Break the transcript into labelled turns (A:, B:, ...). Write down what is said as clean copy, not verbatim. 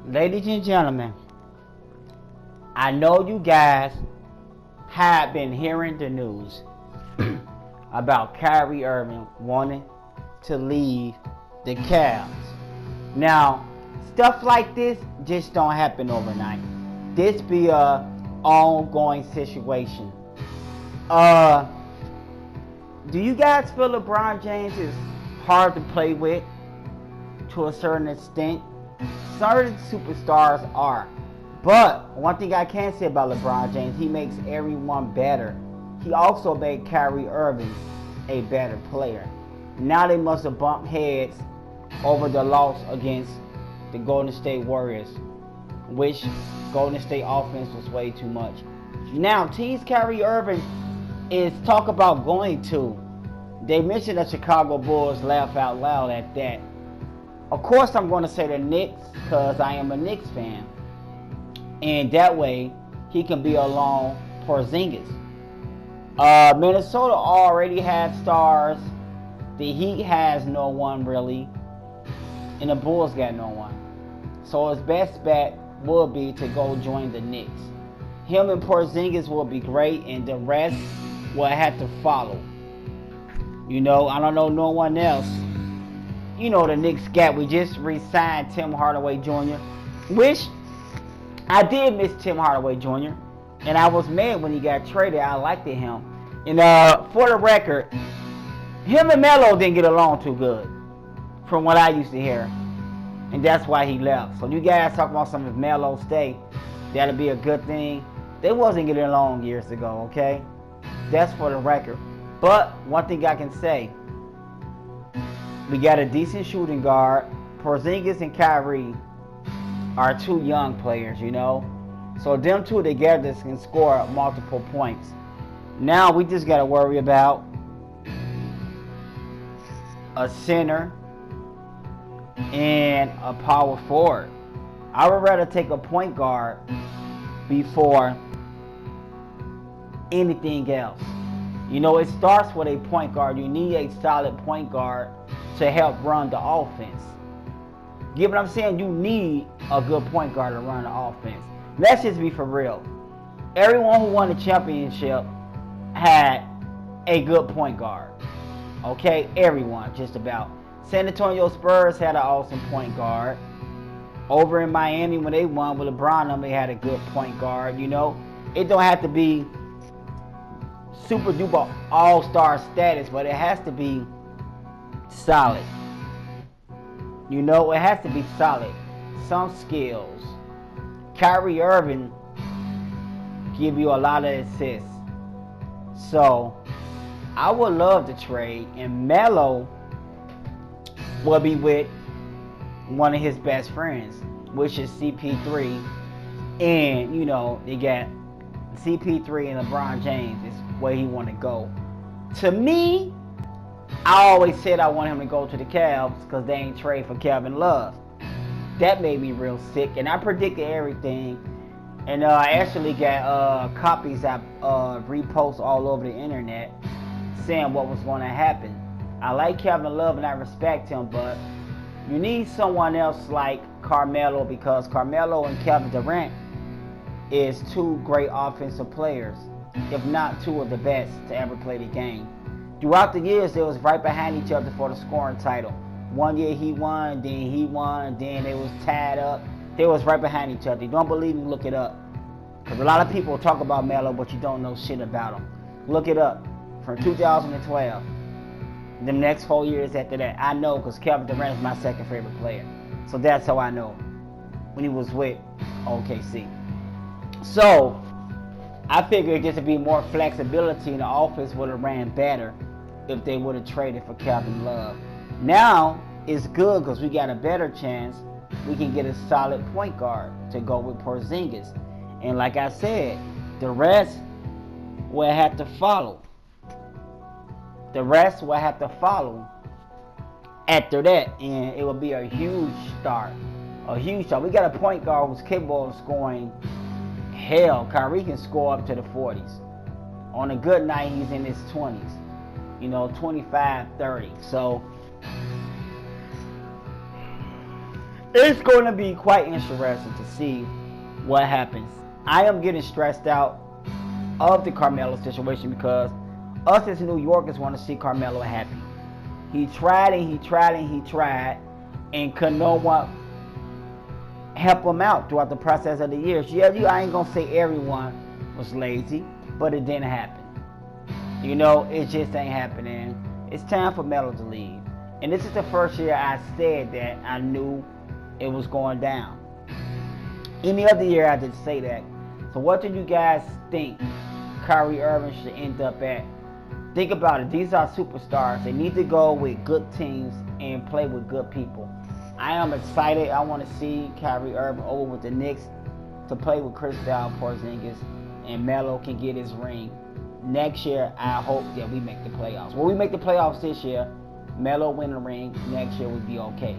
A: Ladies and gentlemen, I know you guys have been hearing the news about Kyrie Irving wanting to leave the Cavs. Now, stuff like this just don't happen overnight. This be a ongoing situation. Do you guys feel LeBron James is hard to play with to a certain extent? Certain superstars are. But one thing I can say about LeBron James, he makes everyone better. He also made Kyrie Irving a better player. Now they must have bumped heads over the loss against the Golden State Warriors, which Golden State offense was way too much. Now, teams Kyrie Irving is talk about going to. They mentioned the Chicago Bulls, laugh out loud at that. Of course, I'm going to say the Knicks because I am a Knicks fan. And that way, he can be along Porzingis. Minnesota already had stars. The Heat has no one really. And the Bulls got no one. So his best bet will be to go join the Knicks. Him and Porzingis will be great, and the rest will have to follow. You know, I don't know no one else. You know the Knicks got. We just re-signed Tim Hardaway Jr. Which I did miss Tim Hardaway Jr. And I was mad when he got traded. I liked him. And for the record, him and Melo didn't get along too good, from what I used to hear. And that's why he left. So you guys talk about some of Melo stay. That'll be a good thing. They wasn't getting along years ago, okay? That's for the record. But one thing I can say, we got a decent shooting guard. Porzingis and Kyrie are two young players, you know. So them two together can score multiple points. Now we just got to worry about a center and a power forward. I would rather take a point guard before anything else. You know, it starts with a point guard. You need a solid point guard to help run the offense. Get what I'm saying? You need a good point guard to run the offense. Let's just be for real. Everyone who won the championship had a good point guard. Okay? Everyone, just about. San Antonio Spurs had an awesome point guard. Over in Miami, when they won with LeBron, they had a good point guard. You know, it don't have to be super duper all-star status, but it has to be solid. You know, it has to be solid. Some skills. Kyrie Irving give you a lot of assists. So, I would love to trade, and Melo will be with one of his best friends, which is CP3. And, you know, they got CP3 and LeBron James is where he want to go. To me, I always said I want him to go to the Cavs because they ain't trade for Kevin Love. That made me real sick, and I predicted everything. And I actually got copies I repost all over the internet saying what was going to happen. I like Kevin Love and I respect him, but you need someone else like Carmelo, because Carmelo and Kevin Durant is two great offensive players, if not two of the best to ever play the game. Throughout the years, they was right behind each other for the scoring title. One year he won, then he won, then they was tied up. They was right behind each other. You don't believe me? Look it up. Because a lot of people talk about Melo, but you don't know shit about him. Look it up. From 2012. The next 4 years after that. I know because Kevin Durant is my second favorite player. So that's how I know when he was with OKC. So, I figured just to be more flexibility in the offense would have ran better if they would have traded for Kevin Love. Now, it's good because we got a better chance. We can get a solid point guard to go with Porzingis. And like I said, the rest will have to follow. The rest will have to follow after that. And it will be a huge start. A huge start. We got a point guard who's capable of scoring. Hell, Kyrie can score up to the 40s. On a good night, he's in his 20s. You know, 25, 30. So, It's going to be quite interesting to see what happens. I am getting stressed out of the Carmelo situation because us as New Yorkers want to see Carmelo happy. He tried and he tried and he tried, and could no one help him out throughout the process of the years. Yeah, I ain't gonna say everyone was lazy, but it didn't happen. You know, it just ain't happening. It's time for Melo to leave. And this is the first year I said that I knew it was going down. Any other year I did say that. So what do you guys think Kyrie Irving should end up at? Think about it. These are superstars. They need to go with good teams and play with good people. I am excited. I want to see Kyrie Irving over with the Knicks to play with Kristaps Porzingis, and Melo can get his ring. Next year, I hope that we make the playoffs. When we make the playoffs this year, Melo win the ring. Next year, we'll be okay.